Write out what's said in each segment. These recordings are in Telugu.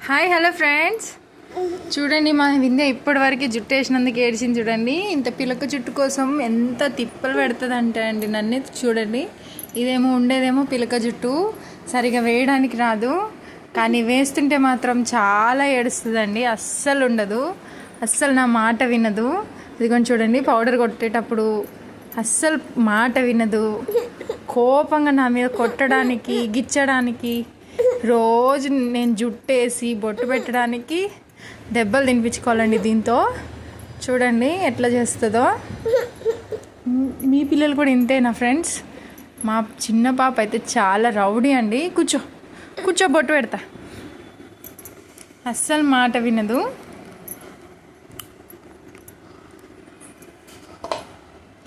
హాయ్ హలో ఫ్రెండ్స్, చూడండి మా వింధ్య ఇప్పటివరకు జుట్టు వేసినందుకు ఏడిచింది. చూడండి ఇంత పిలక జుట్టు కోసం ఎంత తిప్పలు పెడుతుంది అంటే అండి నన్ను చూడండి. ఇదేమో ఉండేదేమో పిలక జుట్టు, సరిగా వేయడానికి రాదు, కానీ వేస్తుంటే మాత్రం చాలా ఏడుస్తుందండి. అస్సలు ఉండదు, అస్సలు నా మాట వినదు. ఇదిగోండి చూడండి, పౌడర్ కొట్టేటప్పుడు అస్సలు మాట వినదు. కోపంగా నా మీద కొట్టడానికి గిచ్చడానికి, రోజు నేను జుట్టేసి బొట్టు పెట్టడానికి దెబ్బలు తినిపించుకోవాలండి దీంతో. చూడండి ఎట్లా చేస్తుందో. మీ పిల్లలు కూడా ఇంతేనా ఫ్రెండ్స్? మా చిన్న పాప అయితే చాలా రౌడీ అండి. కూర్చో కూర్చో, బొట్టు పెడతా. అస్సలు మాట వినదు.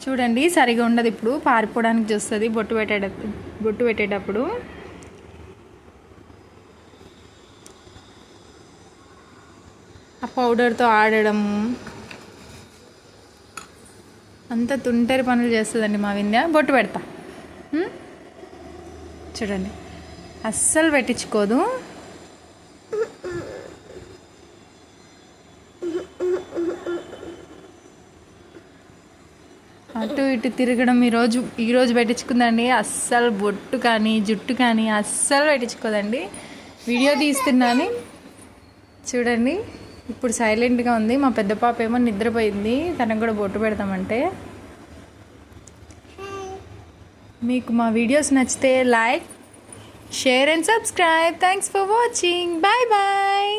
చూడండి సరిగా ఉండదు, ఇప్పుడు పారిపోవడానికి చూస్తుంది బొట్టు పెట్టేటప్పుడు. ఆ పౌడర్తో ఆడడము అంత తుంటరి పనులు చేస్తుందండి మా వింధ్య. బొట్టు పెడతా. చూడండి అస్సలు పెట్టించుకోదు. అటు ఇటు తిరగడం ఈరోజు పెట్టించుకుందండి. అస్సలు బొట్టు కానీ జుట్టు కానీ అస్సలు పెట్టించుకోదండి. వీడియో తీస్తున్నాను చూడండి. ఇప్పుడు సైలెంట్గా ఉంది. మా పెద్ద పాప ఏమో నిద్రపోయింది, తనకు కూడా బొట్టు పెడతామంటే. మీకు మా వీడియోస్ నచ్చితే like, share and subscribe. Thanks for watching. Bye bye.